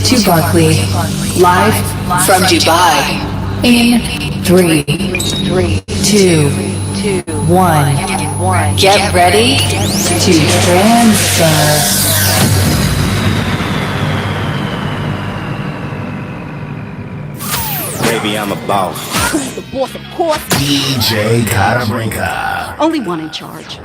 to Barkley, live from Dubai. In 3, 2, 1. Get ready to transfer. Baby, I'm a boss. The boss, of course. DJ Carabrinca. Only one in charge.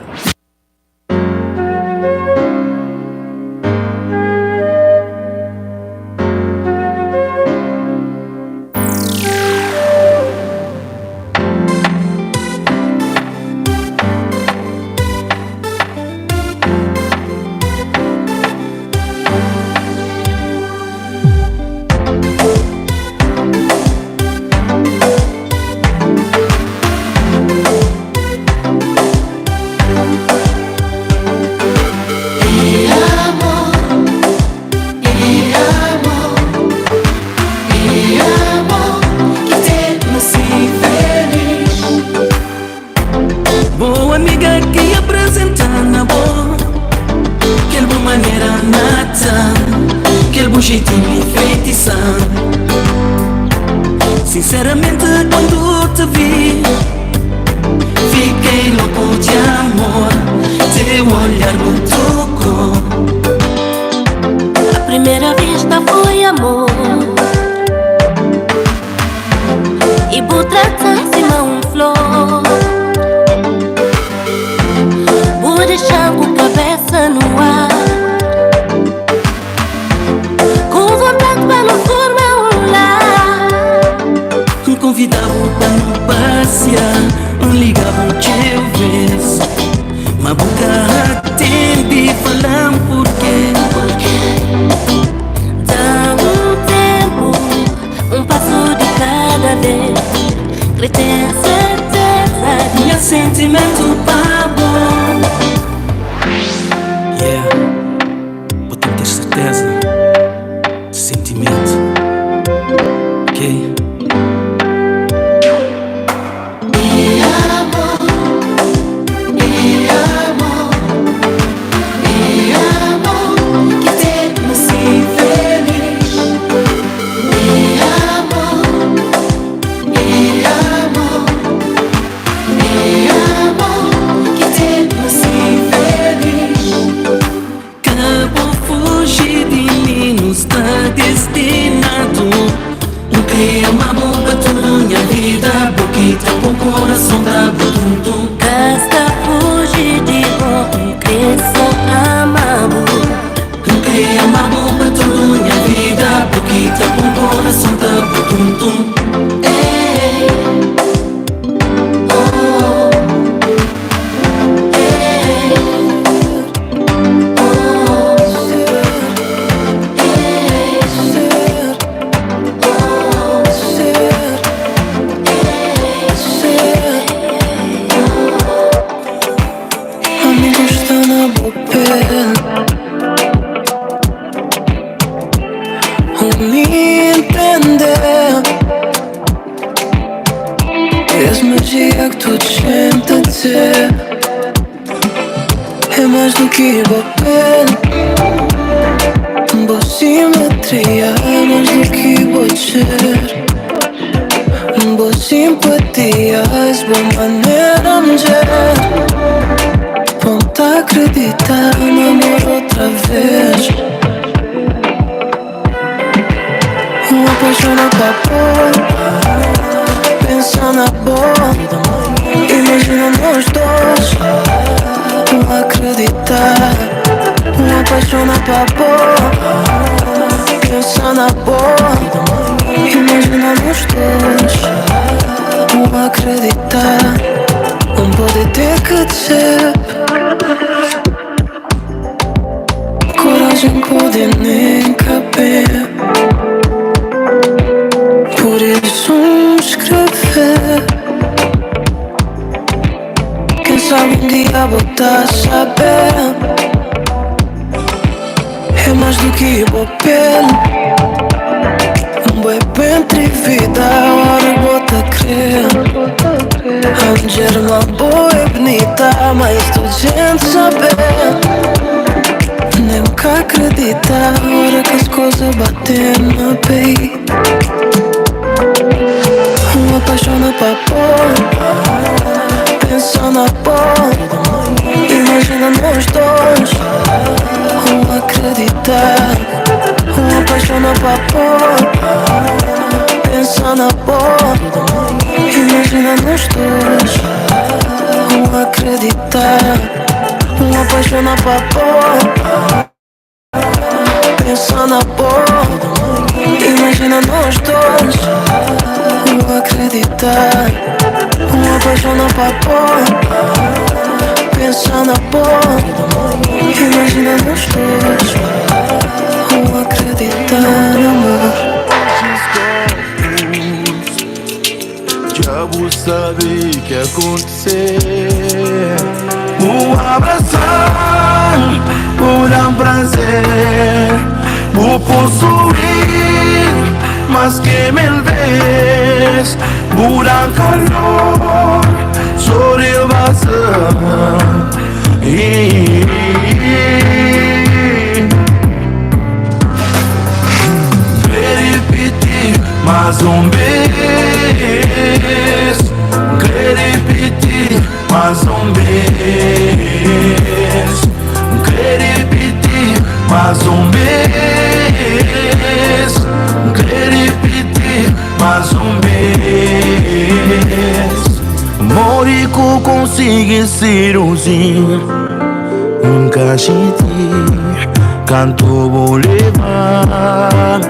Sinceramente, quando te vi, fiquei louco de amor. Teu olhar me tocou. A primeira vista foi amor. E por tratar cima flor. Por deixar com cabeça no ar. Com vontade para não formar um lar. Convidava para não passear, ligava que eu visse. Mas boca atende, falam porquê. Dá tempo, passo de cada vez. Que tem certeza. Minha sentimento para bom. Yeah, vou ter certeza. Sentimento. Ok? Coração da tum-tum. Casta fugir de bom, que só amamos. Não queria amar para toda minha vida, porque tá com coração da tum-tum. É mais do que papel, boa simetria. É mais do que bocher, boa simpatia. És boa maneira, mulher. Ponta a acreditar no amor outra vez. Apaixona pra pensa na boa. Imagina nós dois, não acreditar. Uma apaixona pra boa, pensa na boa. Imagina nós dois, não acreditar. Não pode ter que dizer. Coragem pode nem caber. Por isso escrever. Quem sabe um dia botar a saber. É mais do que papel. Um bebê entre vida, a hora bota a crer. A mulher uma boa e bonita, mas tu gente saber. Nem nunca acreditar hora que as coisas batem na peito. Uma paixona pra pôr, pensa na pôr. Imagina nós dois, acreditar. Uma paixona pra pôr, pensa na pôr. Imagina nós dois, acreditar. Uma paixona pra pôr, pensa na pôr. Imagina nós dois, acreditar. Uma paixona pra pôr, pensa na pôr. Imagina nós dois, acreditar, amor. Diabo sabe o que acontecer. Abraçar por um prazer, possuir mas que mil vezes por um calor sobre o vazio. Repetir mais vez, repetir mais vez, repetir mais vez, repetir mais vez. Morico consigue seduzir, cachete, canto vou levar.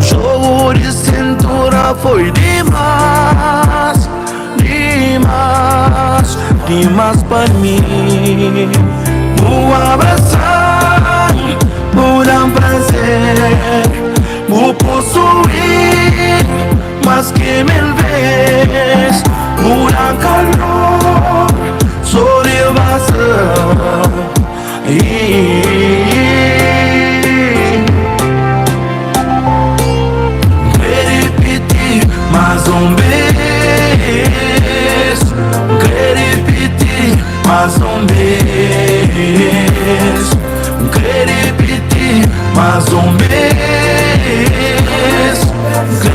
Jogo de cintura foi demais, demais, demais para mim. Vou abraçar por um prazer, vou possuir mas que mil vezes por um calor sobre o vazio. Repetir mais vez, repetir mais vez, repetir mais vez,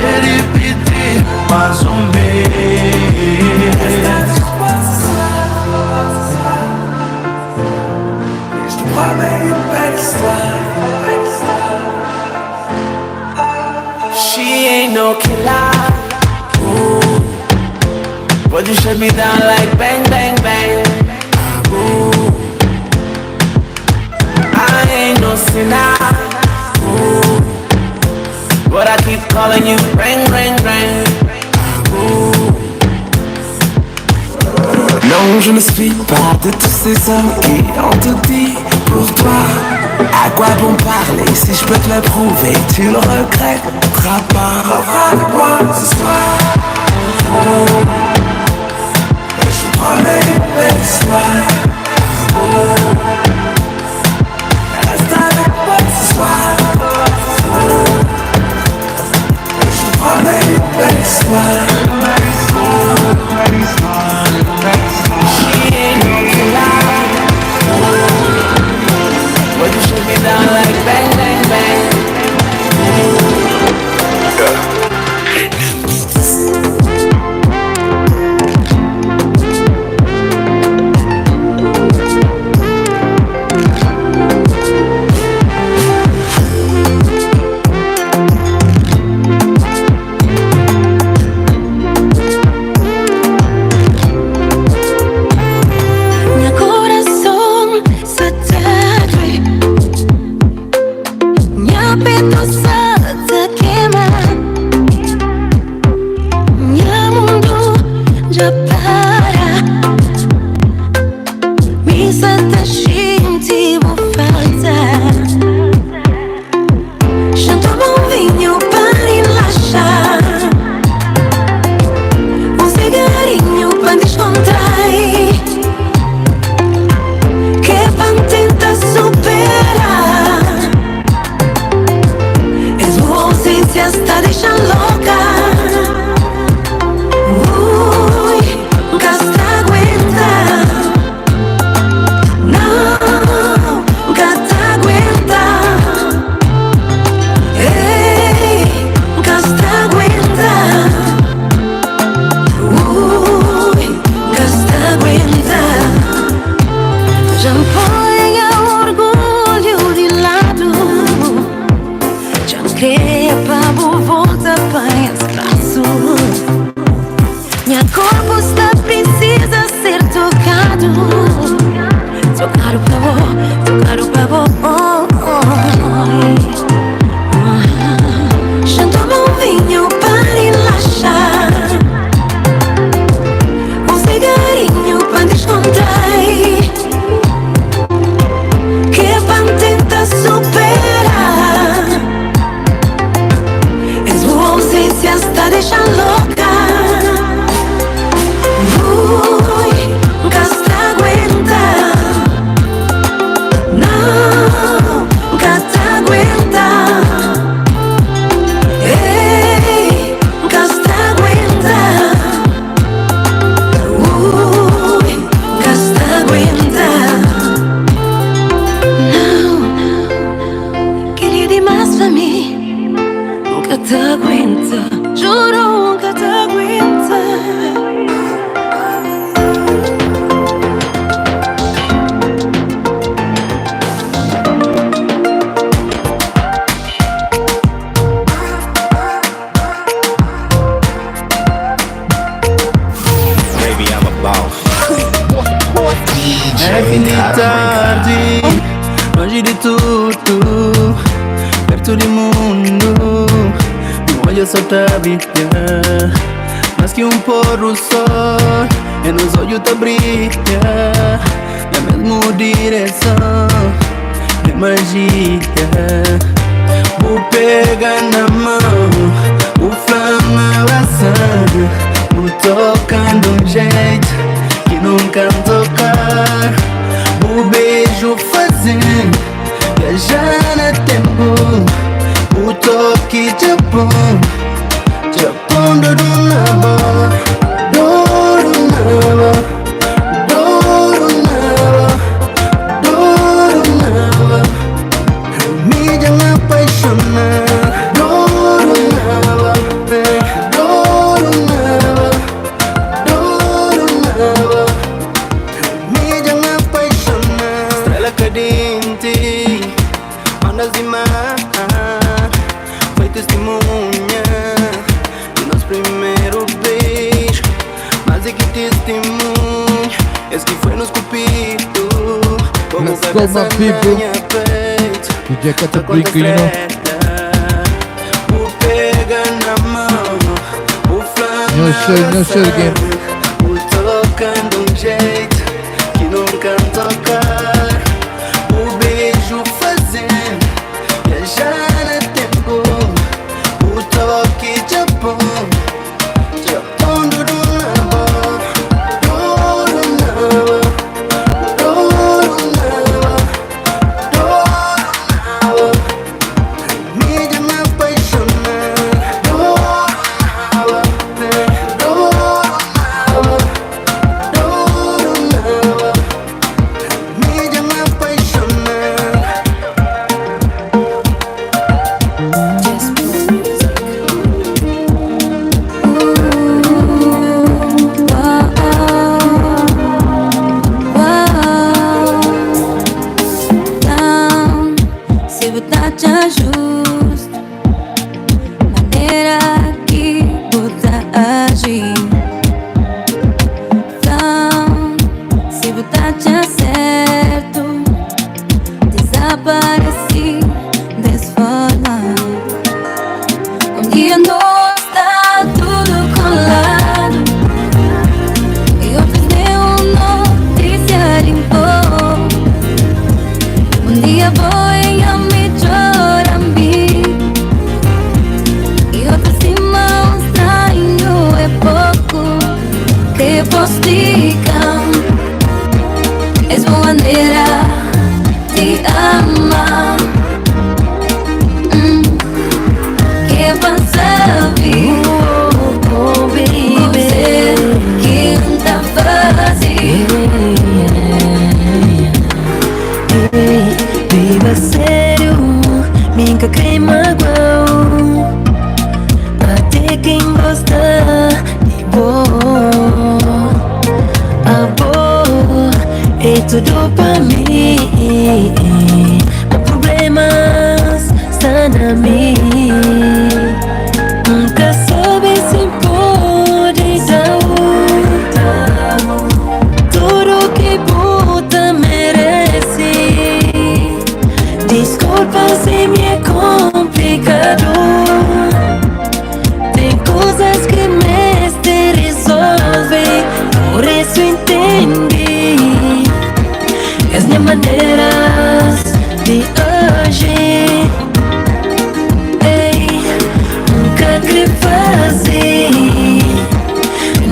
repetir mais vez. She ain't no killer. Ooh. But you shut me down like bang, bang, bang. Ooh. I ain't no sinner. Ooh. But I keep calling you ring, ring, ring. Ooh. Non, je ne suis pas de tous ces hommes qui ont tout dit pour toi. À quoi bon parler si je peux te le prouver? Tu le regretteras pas. Reviens avec moi ce soir. Et je promets une belle histoire. Reste avec moi ce soir. Et je promets une belle histoire. She ain't no killer. But you shut me down like bang, bang, bang. Gata aguenta. crepa volta para espaço. Minha corpo está precisa ser tocado. Tocar o pavor. Já tomou um vinho para relaxar, um cigarinho para descontrair, que para tentar superar. A sua ausência está deixando louca. Nunca se aguenta. Não, nunca se aguenta. Ei, nunca se aguenta. Nunca se aguenta. Não, queria demais pra mim. Nunca te aguenta. Juro, nunca te aguenta. É fim de tarde, longe de tudo, perto do mundo. Meu olho só tá a brilhar, mais que pôr do sol. E nos olhos tá brilhar, na mesma direção. É magia, vou pegar na mão, o flama assando, vou tocando um jeito que nunca tocar. O beijo fazendo viajar no tempo. O toque de bom do nabo, do nabo, do nabo. Me llama apaixonar. Do nabo, do nabo. Me llama apaixonar. Estrela cadente, ondas de mar, foi testemunha de nosso primeiro beijo. Mas é que testemunha, esse que foi nos cupido. Como cabeça na minha peito, DJ Catabrica, you know. o pega na mão, o flama No show again. o tocando um jeito que nunca tocar. O beijo fazendo viajar no tempo. O toque de bom do nabo, do nabo, do nabo, do nabo. Me llama apaixonar. Do nabo, do mim. Nunca soube se impor então. Tudo que puta merece. Desculpa se me é complicado. Tem coisas que me resolve. Por isso entendi as minhas maneiras de hoje. Ei, nunca queria fazer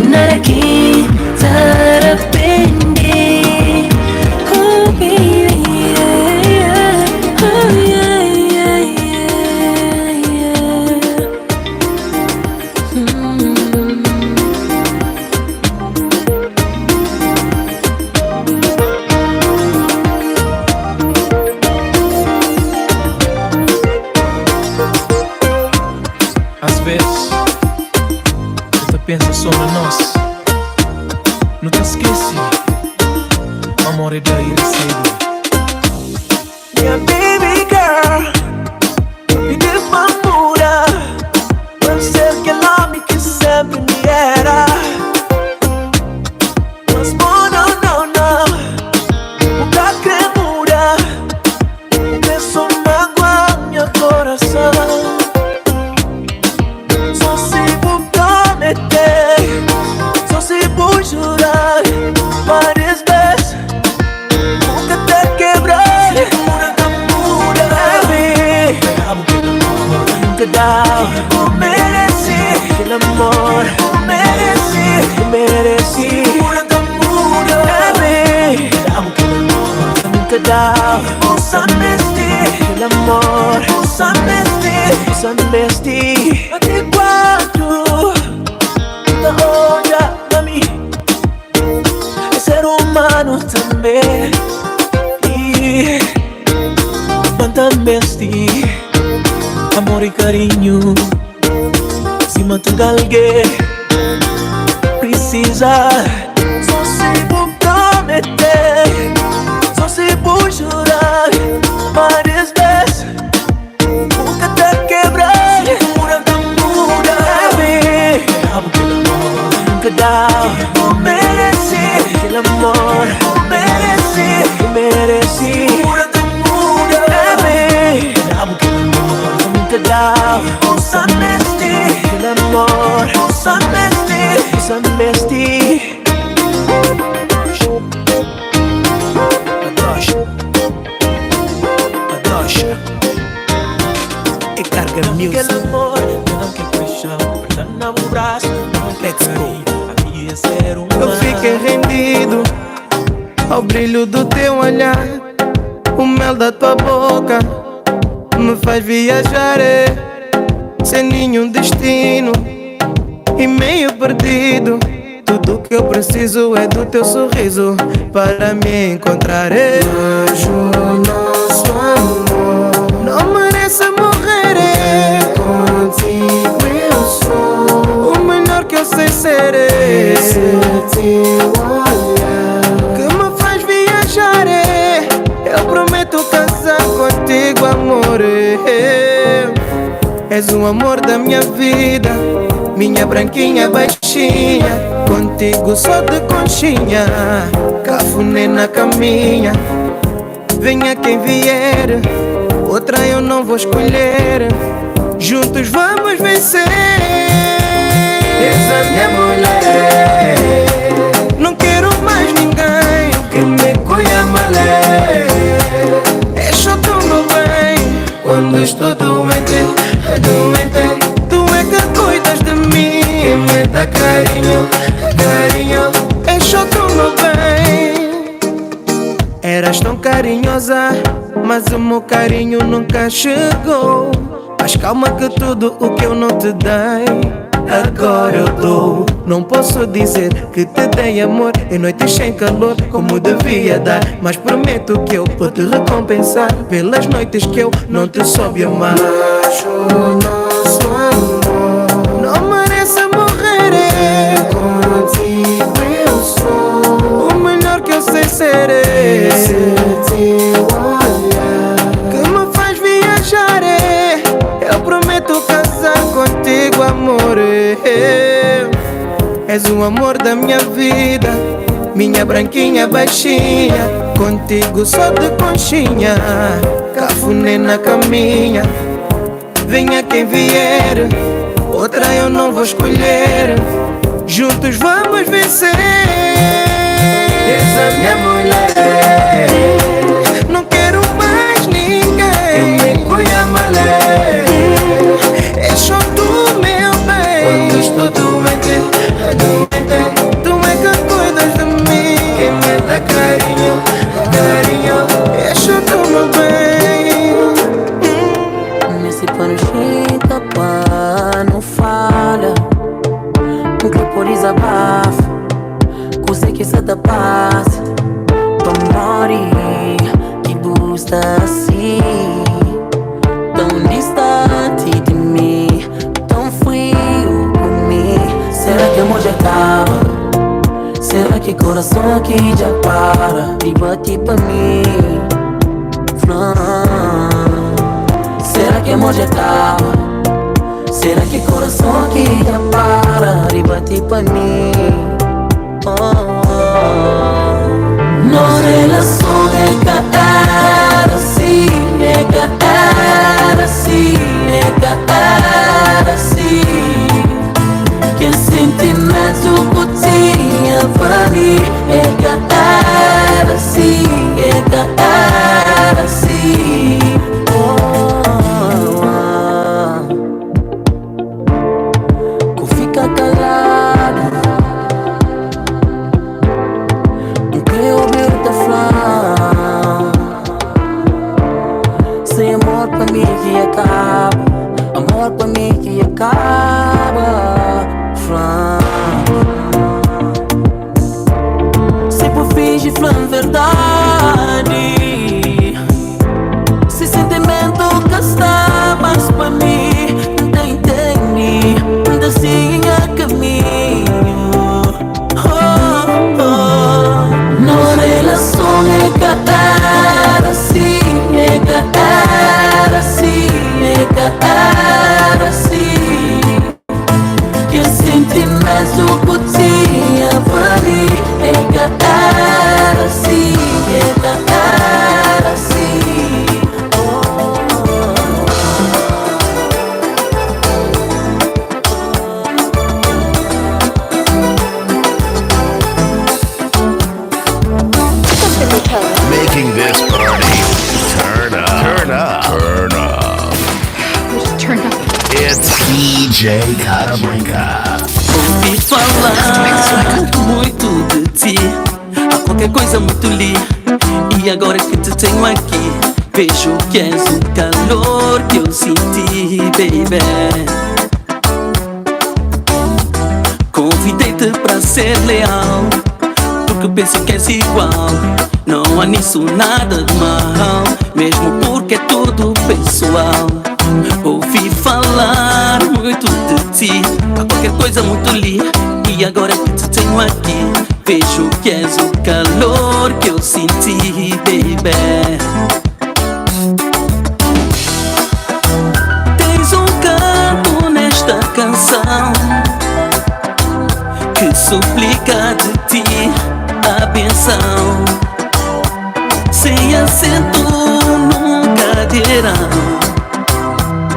nada que te arrependi. Oh, baby, oh, yeah, yeah, yeah. Às vezes, tu pensa só na nós. Não te esquece, o amor é daí cedo. Minha baby girl, me dê uma muda. Pra ser aquela homem que sempre me era. Mas bom, não, nunca que muda. Porque só mágoa meu coração. Só se vou prometer, só se vou jurar várias vezes, nunca te quebrar. Baby, nunca dá. Eu mereci aquele amor, eu mereci. Baby, nunca dá. Aquele amor, até quando na olha pra mim é ser humano também. E mantém-me amor e carinho. Se mantém alguém precisa. Só se vou prometer, só se vou jurar várias vezes, nunca te quebrar. Baby, nunca dá. Eu mereci aquele amor, eu mereci. Baby, nunca dá. Aquele amor, Adosha e carga music. Aquele amor, não quer paixão, tá no braço, let's go. Eu fiquei rendido ao brilho do teu olhar. O mel da tua boca me faz viajar, sem nenhum destino e meio perdido. Tudo que eu preciso é do teu sorriso para me encontrar. Mas o nosso amor não merece morrer. Contigo eu sou o melhor que eu sei ser. Esse teu olhar que me faz viajar. Eu prometo casar contigo, amor. És o amor da minha vida, minha branquinha baixinha. Contigo só de conchinha, cafuné na caminha. Venha quem vier, outra eu não vou escolher. Juntos vamos vencer. És a minha mulher, não quero mais ninguém que me cuida malé. És só tu, meu bem, quando estou doente, tu é que cuidas de mim e me dá carinho. És só tu, meu bem. Eras tão carinhosa, mas o meu carinho nunca chegou. Mas calma que tudo o que eu não te dei, agora eu dou. Não posso dizer que te dei amor em noites sem calor, como devia dar, mas prometo que eu vou te recompensar pelas noites que eu não te soube amar. Mas o nosso amor não merece morrer. Contigo eu sou o melhor que eu sei ser. Esse teu olhar que me faz viajar. És o amor da minha vida, minha branquinha baixinha. Contigo só de conchinha, cafuné na caminha. Venha quem vier, outra eu não vou escolher. Juntos vamos vencer. És a minha mulher, não quero mais ninguém. Me cuida malé, és só tu meu bem. Quando estou doente, tu é que cuidas de mim. Quem me dá carinho, carinho, és só tu meu bem. Nesse pano chega, pá, não falha. Um corpo desabafa, sei que se da paz. Amore que busca assim, tão distante de mim, tão frio por mim. Será que amor já acaba? Será que coração aqui já para e bate pra mim? Será que amor já acaba? Será que coração aqui já para e bate pra mim? Nos relaciones caer así, caer así, caer así. Que sentimento que tinha pra mim caer así, caer así. Que fica calado. Sem amor pra mim que acaba, amor pra mim que acaba. Se por finge flan verdade, se sentimento que está mais pra mim, não entende, não siga caminho. No relazione caer así, caer así, caer así. Que sentimento que tinha pra mim caer así, caer así. Making this party turn up. Turn up. Turn up. Just turn up. It's DJ Carabrinca. Ouvi falar muito de ti, há qualquer coisa muito li. E agora que te tenho aqui, vejo que és o calor que eu senti, baby. Convidei-te pra ser leal, porque penso que és igual. Não há nisso nada de mal, mesmo porque é tudo pessoal. Ouvi falar muito de ti, há qualquer coisa muito li. E agora que te tenho aqui, vejo que és o calor que eu senti, baby. Tens um canto nesta canção que suplica de ti a benção. Sem assento num cadeirão,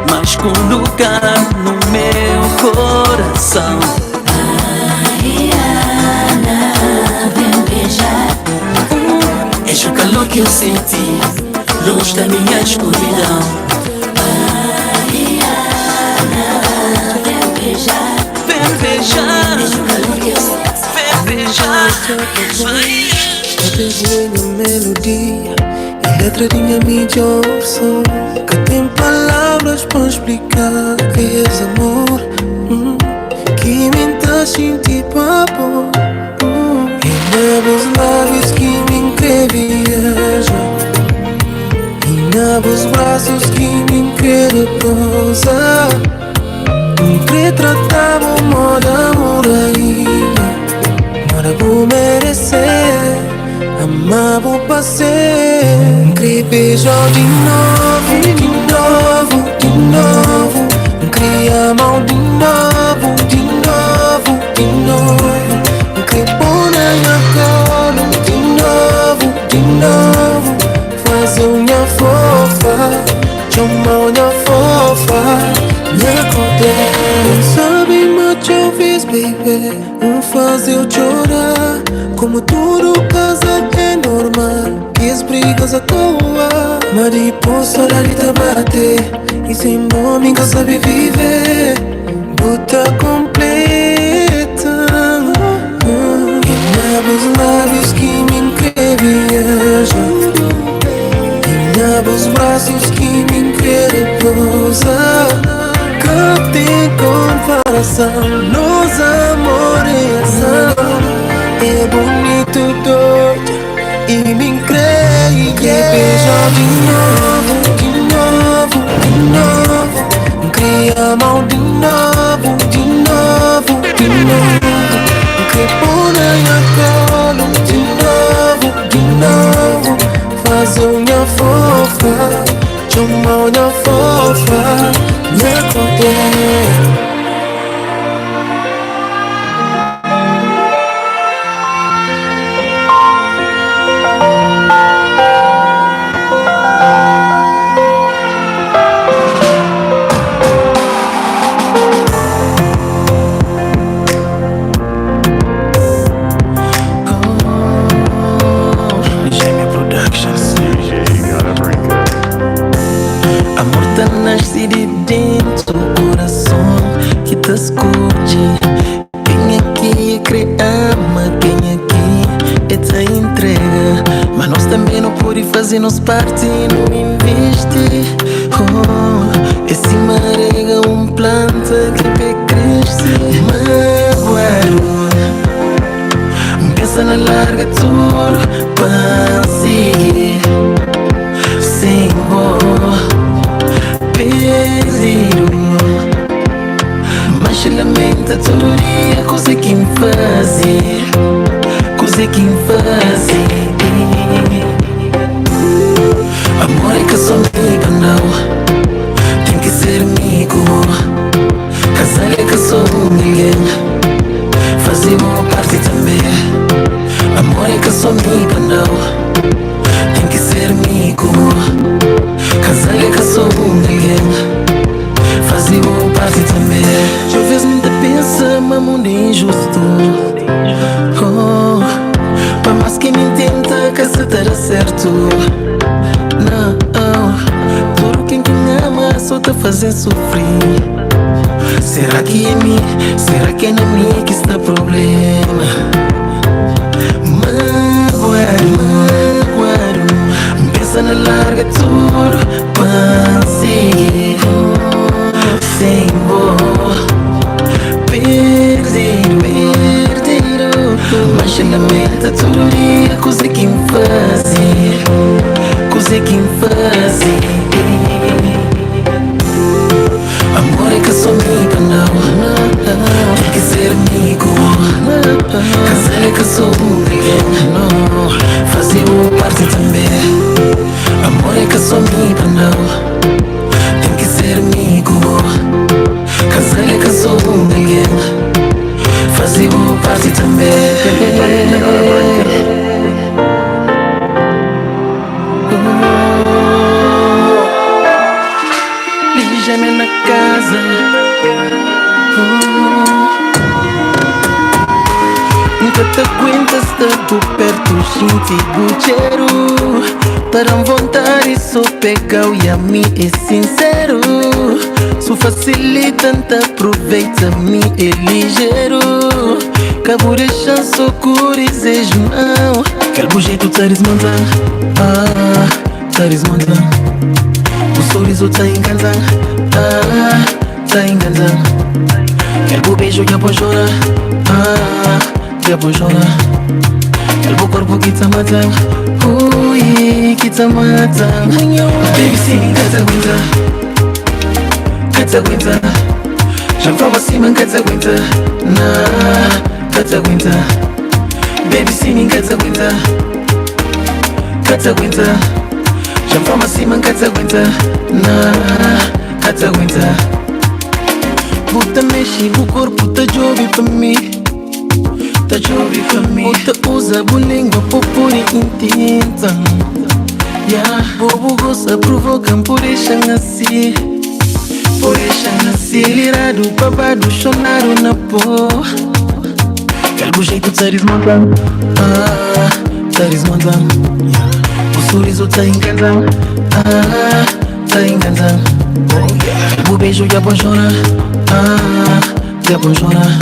mas com lugar no meu coração. Mariana, vem beijar. És o calor que eu senti, luz da minha escuridão. Mariana, vem beijar. Vem beijar. És o calor que eu senti, vem beijar. Minha melodia e letra de minha mídia som, que tem palavras para explicar que és amor, que me estás sentir papo. E novos lábios que me viajam, e novos braços que me querem pousar. Me retratava o modo amor aí, mora por merecer. Amava pra ser, queria beijar de novo, de novo, de novo. Queria amar de novo, de novo. te fiz, baby, não faz eu chorar. Como tudo casa é normal, e as brigas à toa. Mariposa lá de bate, e sem bom nunca sabe viver. Bota completa. E os lábios que me viajam, e os braços que me pousar. Que tem comparação, nos amores é bonito doido e me creio que beija de novo, de novo, de novo. Cria a mão de novo, de novo, de novo. Que pula na colo de novo, de novo. Faz unha fofa, chama unha fofa, me conter. Nasce de dentro do coração que te esconde. Quem aqui cria, ama quem aqui é te entrega. Mas nós também não podemos fazer nos parte e não investe. Oh, esse marega planta que cresce. Magoado, pensa na larga tudo para seguir sem voz. Perdido, mas se lamenta todo dia. Coisa que me faz, coisa que me faz. Amor é que sou amigo, não tem que ser amigo. Casar é que sou ninguém, fazer uma parte também. Amor é que sou amigo, não tem que ser amigo. Casar é que sou ninguém, fazer uma parte também. Já vez me pensa, mas mundo é injusto. Oh, para mais que me tenta, que se terá certo. Não, tudo quem ama só te fazer sofrer. Será que é mim? Será que é na mim que está o problema? Magoado, pensa na larga tudo para seguir sem voz. Perdido, perdido, mas se lamenta todo dia. Coisa que me faz, coisa que me faz. Amor é que sou amigo, não tem que ser amigo. Casar é que sou ninguém, não fazer uma parte também. Amor é que sou amigo, não tem que ser amigo. Casar é que sou ninguém, fazer uma parte também. Liga-me na casa. Nunca te aguentas tanto perto, gente do cheiro. Para vontade só pegar e a mim é sincero. Só facilita, te aproveita-me é ligeiro. Cabo deixar só com desejo, não. Aquele jeito tá desmontando, tá desmontando. O sorriso tá encantando, tá encantando. Aquele beijo que eu vou chorar, que eu vou chorar. Aquele corpo que tá matando, ui, que tá matando. Baby, sim, que te aguenta. Já prova cima, que te aguenta. Que te aguenta. Baby, sim, que te aguenta. Que te aguenta. Já prova cima, que te aguenta. Que te aguenta. Puta mexe, o corpo tá jovem pra mim. Tá jovem pra mim. Puta usa a língua por pura intenção. Yeah, bobo gosta, provocam por deixar assim. Poesha acelerado, babado, chonado na pó. Aquele jeito tá desmontando, tá desmontando. O sorriso tá encantando, tá encantando. O beijo que apaixona, que apaixona.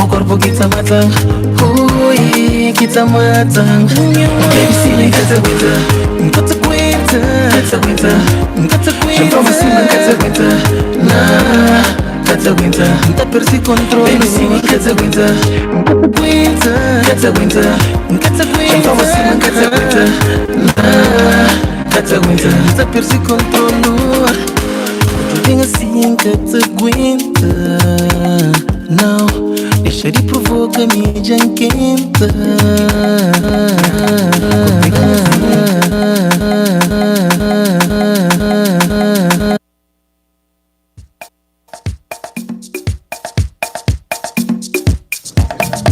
O corpo que tá matando, ui, que tá matando. Baby, se nem quer te aguentar, nunca te aguenta, nunca te aguenta. Já prova assim, nunca te aguenta, nunca te aguenta. Nunca perdi controle, baby, se nem quer te aguentar, nunca te aguenta, nunca te aguenta. Já prova assim, nunca te aguenta, nunca te aguenta. Nunca perdi controle, tudo assim que te aguenta. Não, deixa de provocar me já quenta.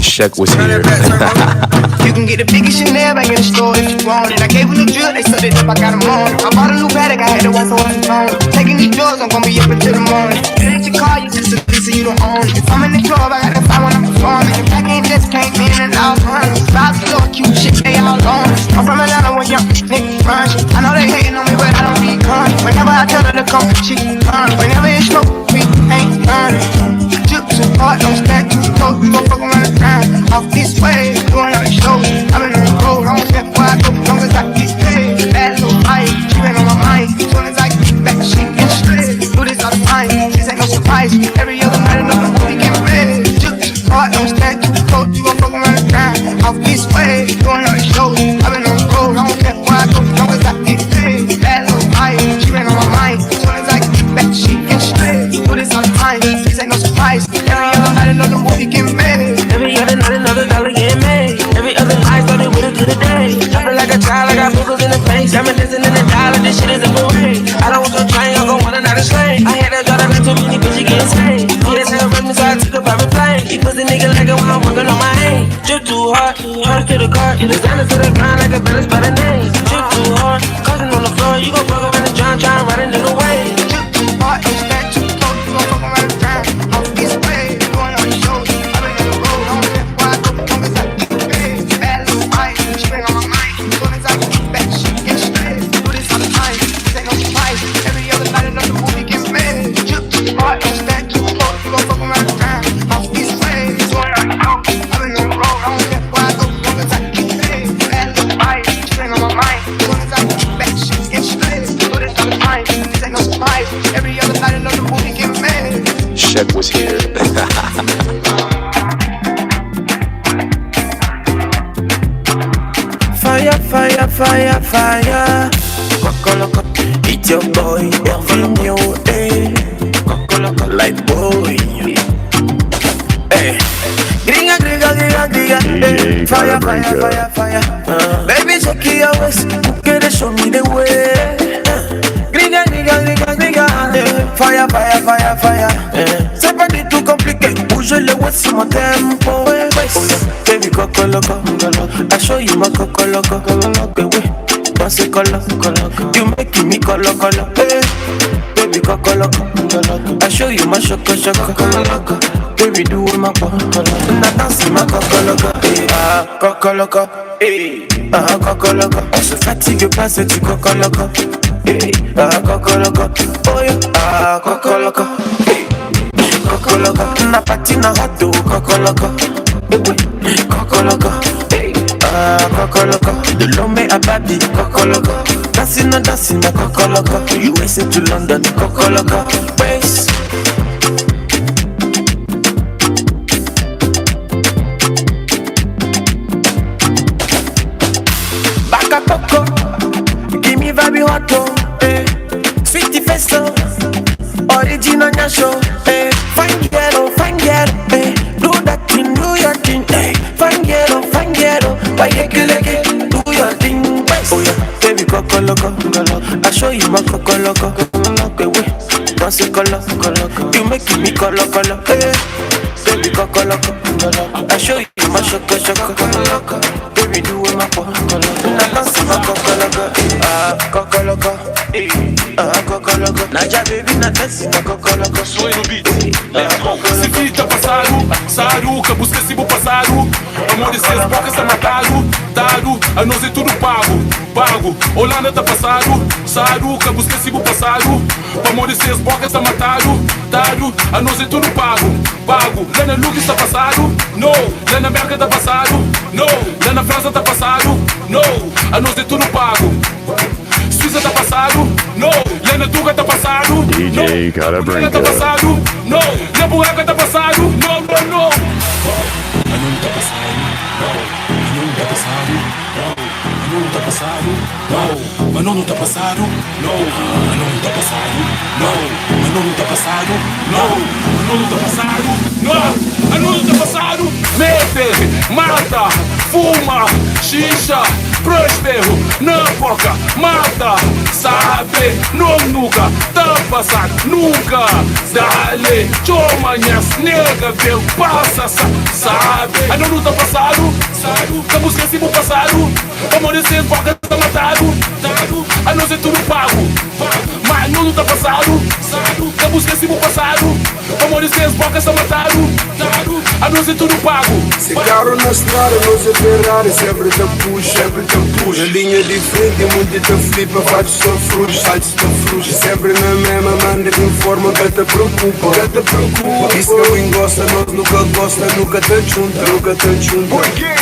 Shaq was here. You can get the biggest Chanel back in the store if you want it. I gave them the drill, they sucked it up, I got them on. I bought a new Patek, I had to walk so on the phone. Taking these drugs, I'm gonna be up until the morning. Get at your car, you just a piece of you don't own it. If I'm in the club, I got to find when I'm performing. If I can't just paint me in and out, vibes so cute, shit, they all on it. I'm from Atlanta where young niggas run. I know they hating on me, but I don't be crying. Whenever I tell her to come, she run. Whenever it's smoke, we ain't burning. Drip too hard, don't stand too close. We gon' fuck around the time. Off this way, doing all the shows. I've been on the road, I don't care where I go. Long as I get paid, bad little fight. She been on my mind. Soon as I get back, she get straight. Do this all the time, this ain't no surprise. Every other night, another movie get ready. Drip too hard, don't stand too close. We gon' fuck around the time. Off this way, doing all the shows. I've been on the road, I don't care where I go. Long as I get paid, bad little fight. She been on my mind. Soon as I get back, she get straight. Do this all the time, this ain't no surprise. Every other night, another movie get ready. Every other night another dollar get made. Every other night started with it to the day. I feel like a child, I got boogers in the face. I'm dancing in the dollar, this shit is a parade. I don't want your train, I'm gon' want another slave. I had to draw that line too many bitches getting saved. See that's how it me, so I took a private plane. He pussy nigga like it when I'm working on my aim. Drip too hard, tryna kill the car. Designer to the ground like a balance by the name. Drip too hard, cousin on the floor. You gon' fuck around the drum, tryna ride a nigga way. Drip too hard, don't stand too close. You gon' fuck around the time. Off this way, doing all the shows. I've been on the road, I don't care where I go. Long as I get paid, bad little fight. She been on my mind. Soon as I get back, she get straight. Do this all the time, this ain't no surprise. Every other night, another movie get made. Drip too hard, don't stand too close. You gon' fuck around the time. Off this way, doing all the shows. I've been on the road, I don't care where I go. Long as I get paid, bad little fight. She been on my mind. Soon as I get back, she get straight. Do this all the time, this ain't no surprise. Every other night, another movie get made. Shaq was here. Fire, fire, fire, fire. Coco, it's your boy, Ervinio, eh. Coco, like boy. Eh. Gringa, gringa, gringa, gringa, eh. Fire, fire, fire, fire. Baby, check your waist, get it, show me the way. Gringa, gringa, gringa, gringa, eh. Fire, fire, fire, fire. C'est pas du tout compliqué, bouge le waist sur mon tempo, eh. Baby, coco loco, I show you my coco loco, bossy color, you making me color, hey. Baby, coco loco, I show you my choco, baby, do it my pop, na dance my coco loco, ah, coco loco, ah, coco loco, on se fatigue pas, c'est du coco loco, ah, coco loco, oh yeah, ah, coco loco, coco loco, na patina hot, coco loco. Coco loco, ah, coco loco. De Lomé à Babi, coco loco. Dancing, coco loco. USA to London, coco loco. Bass. Baka coco, give me vibe hot, eh. Sweetie festo, original nyasho, eh. Fine girl, eh. Do that thing, do your thing, eh. Fine girl, why you do your thing, oh yeah, baby coco loco, I show you my coco loco, bossy color, you making me color, eh. Baby coco loco, I show you my choco, baby do it my pop, I dance my coco loco, ah coco loco, ah coco. Cocoloco, Naja baby na dança, cocoloco. Sway no beat. Se fita passado, saruca, busca se vou passado. Amor de seis bocas tá matado, dado, a nós é tudo pago. Holanda tá passado, saruca, busca se vou passado. Amor de seis bocas tá matado, dado, a nós é tudo pago. Lá na Lucas tá passado, no. Lá na América tá passado, no. Lá na França tá passado, no. A nós é tudo pago. Suíça tá passado, no. Lá na Tuga tá passado, DJ gotta bring tá it. passado, no. Na Buraca tá passado, no. Manolo tá passado, no. Manolo tá passado, no. Manolo tá passado, no. Manolo tá passado, no. Manolo tá passado. Mete, mata, fuma, xixa, próspero, na boca, mata, sabe, não nunca, tá passado, nunca. Dale, chomanhas, nega, vem, passa, sabe. Manolo tá passado, sabe, tá buscando o passado. Amor de seis bocas tá matado, a nós é tudo pago. Mas não tá passado, tá buscando o passado. Amor de seis bocas tá matado, a nós é tudo pago. Se carro na estrada, nós é Ferrari, sempre te puxa. Na linha de frente, muito te flipa, faz só fruxa. Sempre na mesma manda que informa que te preocupa. Isso que eu engosta, nós nunca te junta.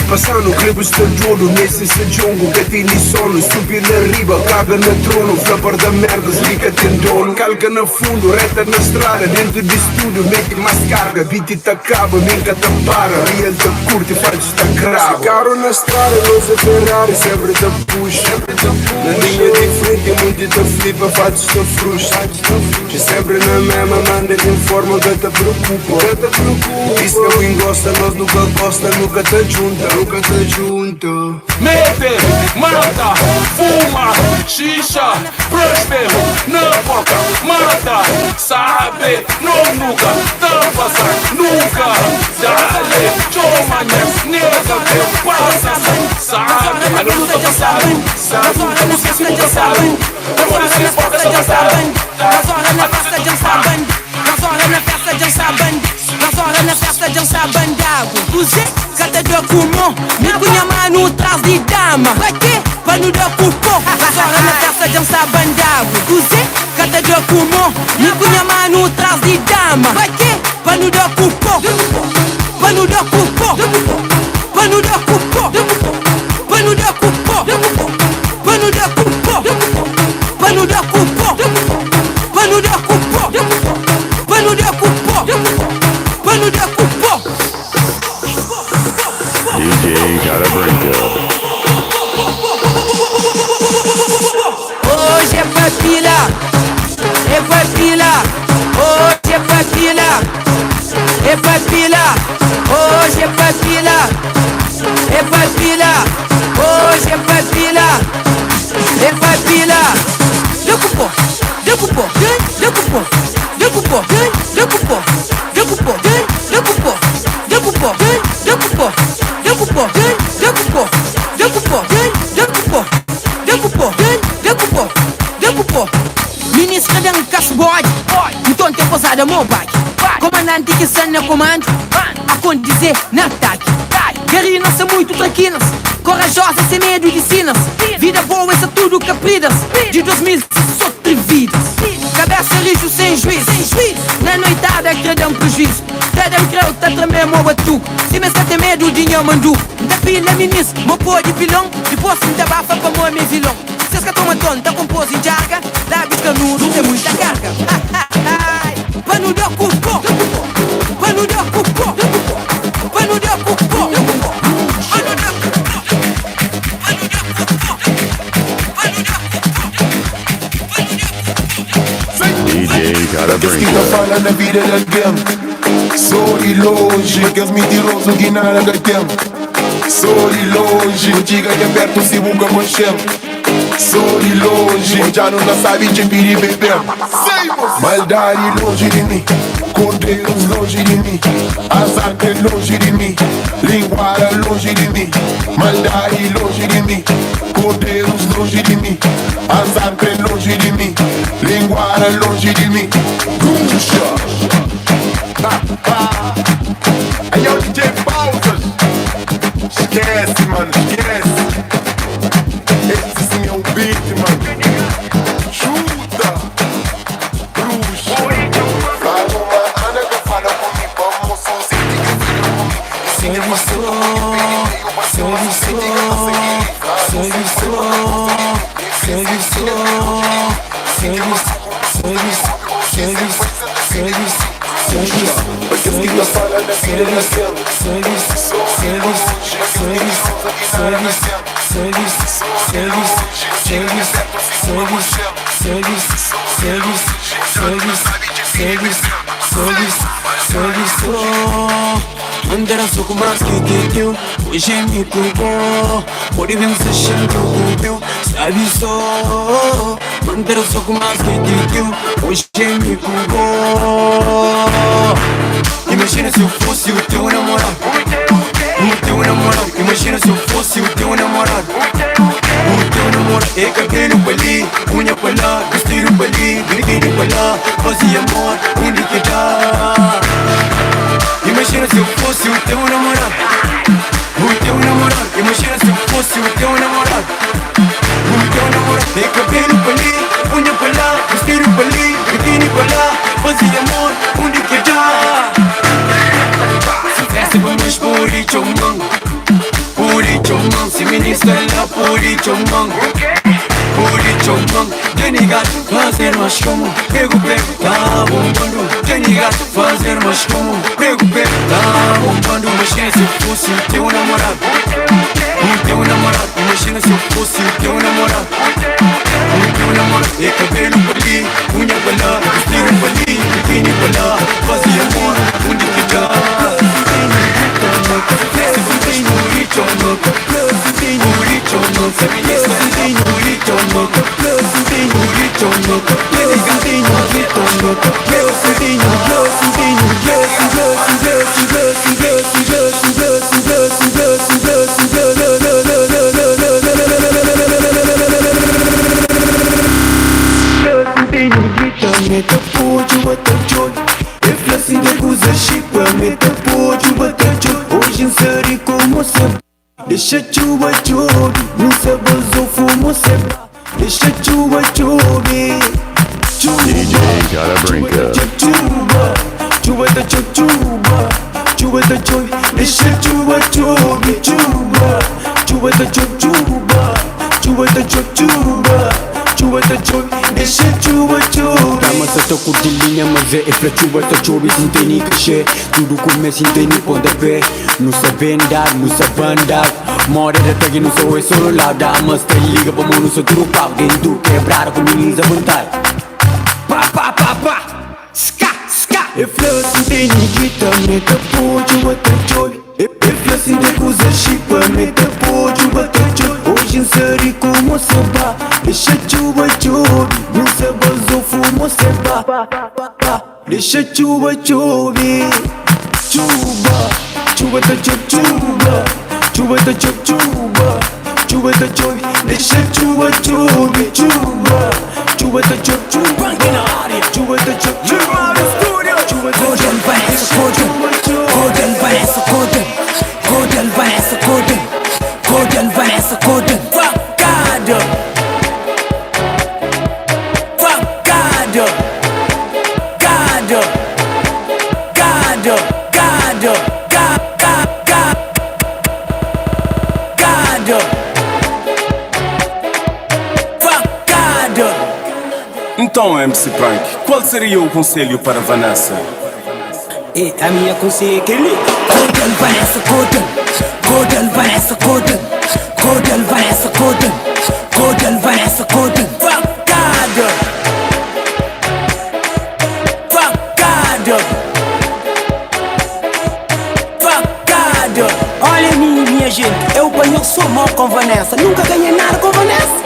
Passando clipes te juro, nesse se jungo. Que tem sono, subir na riba, caga na trono. Flapper da merda, liga tem dono. Calca na fundo, reta na estrada, dentro de estúdio, mete mais carga. Beat te acaba, nunca te para. Real te curte, faz te cravo. Carro na estrada, nós é Ferrari, sempre te puxa. Na linha de frente, muito te flipa, faz te frustra. Sempre na mesma manda que informa que te preocupa. Isso que eu engosta, nós nunca te junta. Mete, mata, fuma, xixa, próspero, na boca, mata, sabe, não nunca, tá passando, nunca. Dale, chomanhas, nega, vem, passa, sabe. A não tá passado, tá buscando o passado. Amor de seis bocas tá passado. Nós horas na festa de sabão, nós horas na festa de sabão, nós horas na festa de sabão d'água. Usei, cata de acumão, me punha mano traz de dama. Pra quê? Pra não dar cupom. Nós horas na festa de sabão d'água. Usei, cata de acumão, me punha mano traz de dama. Pra quê? Pra não dar cupom. Pra não dar cupom. Pra não dar cupom. Pra não dar cupom. Pra não dar cupom. Pra não dar cupom. Pra não dar cupom. Pra não dar cupom. Pra não dar cupom. DJ gotta bring it. Hoje é pra pila, é pra pila. Hoje é pra pila, é pra pila. Hoje é pra pila, é pra pila. Hoje é pra pila, é pra pila. Decupou, decupou, decupou, decupou, decupou, decupou, decupou, decupou, decupou, decupou, decupou, decupou, decupou, decupou, decupou, decupou. Ministro de um casbode, então tem posada mobile. Comandante que sai no comando, a condizer na ataque. Guerrinas são muito tranquilas, corajosas sem medo de sinas. Vida boa, isso é tudo capridas. De 2000 só atrevidas. Cabeça lixo sem juízo. Na noitada credam prejuízo. Credam creu, tá tremendo o batuco. Se me tem medo, dinheiro mandu. Da pila ministro, mo pô de pilão. Depois se abafa pra mo me vilão. Cês que toma tonto, tá composto em jarga. Lábios canudos, tem muita carga. Pra não dar cupom. Pra não dar cupom. Pra não dar cupom. DJ gotta bring Quem tá it. falando a vida de alguém. Sou de longe, que os mentirosos que nada tem. Sou de longe, diga de perto se buga com chão. Sou de longe, já não sabe de piri beber. Maldade longe de mim, Cordeiros longe de mim, azar longe de mim, linguara longe de mim, maldade longe de mim, Cordeiros longe de mim, azar longe de mim, linguara longe de mim. Puxa! Aí é o DJ Pausas. Esquece, mano, esquece. Esse sim é um beat, mano. Chuta, bruxa. Fala uma Ana que fala comigo, vamos sozinho. Pesquisa fala da vida nascendo. Mandara soco mais que eu, hoje me pegou. Por isso se chama eu, sabe só. Mandara soco mais que eu, hoje me pegou. Imagina se eu fosse o teu namorado, o teu namorado. Imagina se eu fosse o teu namorado, o teu namorado. É cabelo pra ali, unha pra lá, vestido pra ali, biquíni pra lá, fazia amor, onde que dá. Imagina se eu fosse o teu namorado, o teu namorado. Imagina se eu fosse o teu namorado, o teu namorado. É cabelo pra ali, unha pra lá, vestido pra ali, biquíni pra lá, fazia amor, onde que dá. Se festa vamos por isso, mano, por isso, mano. Se ministra lá por isso, mano, por isso, mano. Tem negado fazer mais como pego, tá bombando. Tem negado fazer mais como pego, tá bombando. Imagina se eu fosse o teu namorado, o teu namorado. Imagina se eu fosse o teu namorado, o teu namorado. É cabelo pra ali, unha pra lá, vestido pra ali, biquíni pra lá, fazia amor, onde que dá. Meta pode bater joy, reflexo de coisa chipa. Meta pode bater joy, hoje inseri como sempre. Deixa chuva chove, não se abusou, fumo sempre. Deixa chuva chove, DJ gotta brinca. chuva da chuva, chuva da chove. Deixa chuva chove, chuva da chuva, chuva da chuva, chuva da chove. Deixa chuva chove. Tá mas eu tô curtindo mas é pra chuva da chove. Sem ter nem cachê, tudo começa sem ter nem pontapé. Não sabe andar, não sabe andar. Mora da tag não sou eu solo lauda. Mas tem liga pra mão, não sou tudo pau. Dentro quebrar com meninos a vontade. Pá, pá, pá, pá. Ska, ska. É flor sem ter nem grita. Meta pode bater joy. É flor sem ter coisa chipa. Meta pode bater joy. Hoje inseri como se vá. Deixa chuva chove, não se abusou, fumo se vá. Deixa chuva chove, chuva, chuva da chuva, chuva da chuva, chuva da chove. Deixa chuva chove, chuva, chuva da chuva, chuva da chuva. Godel parece Godel, Godel parece Godel, Godel parece Godel, Godel parece Godel. Facada, facada, gado, gado, gado, gado, facada. Então, MC Prank, qual seria o conselho para Vanessa? E a minha conselho é que ele Godel parece Godel, Godel parece Godel, Godel parece Godel, Godel parece Godel. Facada, facada, facada. Olha minha gente, eu banho sou mal com Vanessa. Nunca ganhei nada com Vanessa.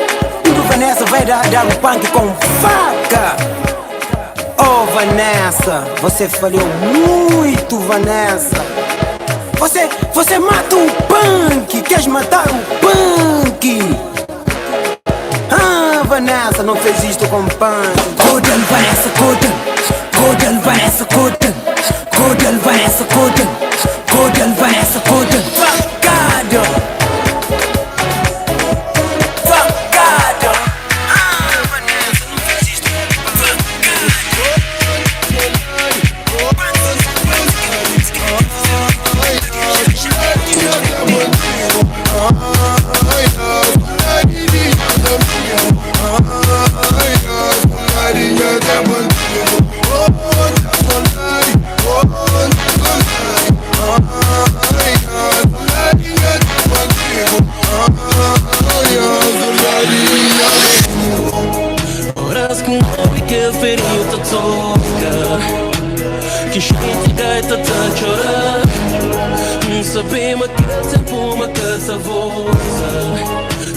Vanessa vai dar um punk com faca. Oh Vanessa, você falhou muito, Vanessa. Você mata o punk, queres matar o punk. Ah, Vanessa, não fez isto com punk. Godel, Vanessa, Godel. Godel, Vanessa, Godel. Godel, Vanessa, Godel. Godel, Vanessa, Godel. Facado. Facado. Ah, Vanessa, não fez isto com Horas com homem que feriu ta toca, que gente gaita ta chorar. Não sabemos que tempo uma casa voza.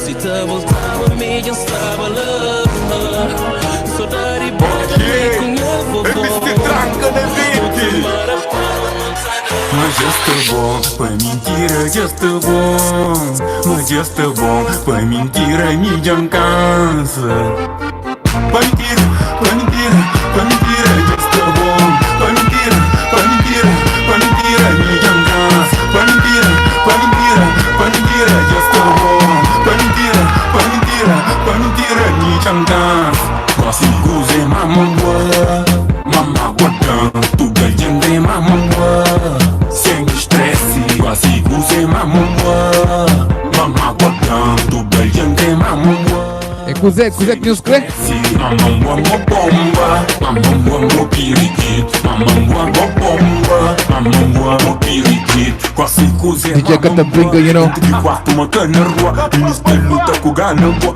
Se ta voltava meia estava lá. Saudade boa com a vovó. Mas já está bom, para mentira já está bom. Mas já está bom, para mentira me já cansa. Para mentira, para mentira, para mentira já está bom. Para mentira, para mentira, para mentira me já cansa. Para mentira, para mentira, para mentira já está bom. Para mentira, para mentira, para mentira me já cansa. Quase goze mamãe, mamãe guardando tudo a gente mamãe. Sem estresse, quase goze mamãe, mamãe guardando tudo a gente mamãe. Cos'è che non scrive? Mamma bomba, mamma pirikit, mamma bomba, mamma pirikit. Quase cos'è DJ got the bringo, you know. Quatro macana rua, inizia luta com gana boa.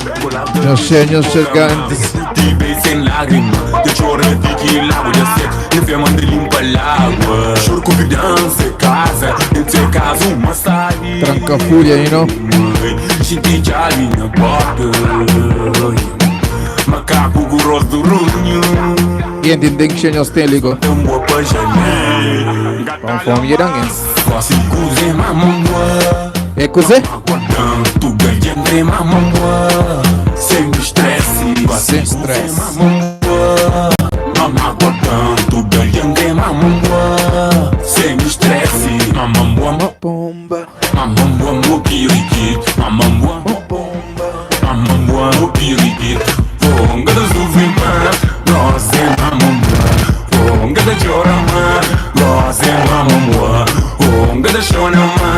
Non c'è gantes. Ti vedi sem lágrima, de chora de que lago de sete, ne fema de limpa l'água. Choro confiança, casa, entre casa uma saída. Tranca furia, you know. Gente já na porta. Macaco grosso do runho. Niente in dictionary stelico. Conforme gli ranghi. E cos'è? Tu ganha mamãe. Sem estresse. Sem stress. Mamãe tu ganha mamãe. Sem estresse. Mamãe bomba. Mamãe bomba pirikit. Mamãe bomba. Mamãe bomba pirikit. Ponga da zuvima, goze mamamua. Ponga da chorama, goze mamamua. Ponga da chorama,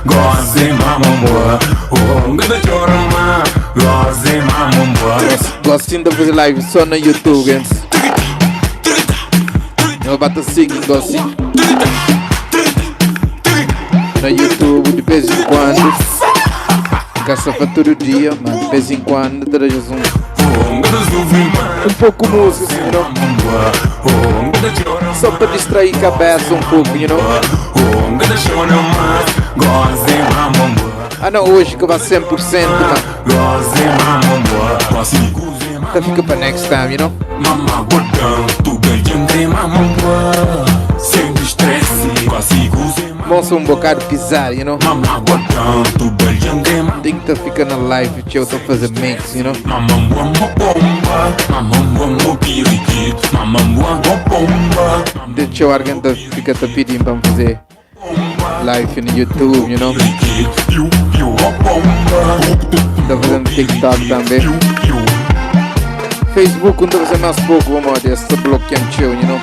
goze mamamua. Ponga da chorama, goze mamamua. Gostinho de fazer live só no YouTube, gente. Eu bato seguir gostinho. No YouTube de vez em quando. Gasta para todo dia, mas de vez em quando traz um pouco música, you know? Só para distrair a cabeça um pouco, you know? Ah não, hoje que vai 100%, mas tá fica para next time, you know? Mostra bocado pisar, you know? Tem que ficar na live que eu tô fazendo mix, you know? Deixa eu alguém fica pedindo para fazer live no YouTube, you know? Tá fazendo TikTok também. Facebook não tá fazendo mais pouco, vamos ver, está bloqueando, you know?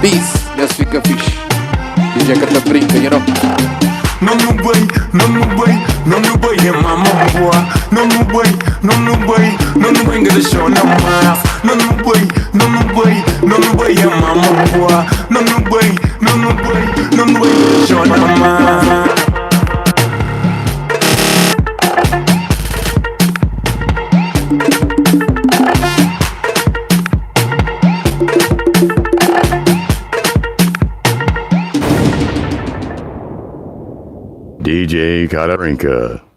Peace, just fica fixe. DJ que tá brinca, you know? Não me bem, não me bem, não me bem, é mamãe boa. Não me bem, não me bem, não me bem, que deixou na massa. Não me bem, não me bem, não me bem, é mamãe boa. Não me bem, não me bem, não me bem, que deixou na massa. DJ Catarinca.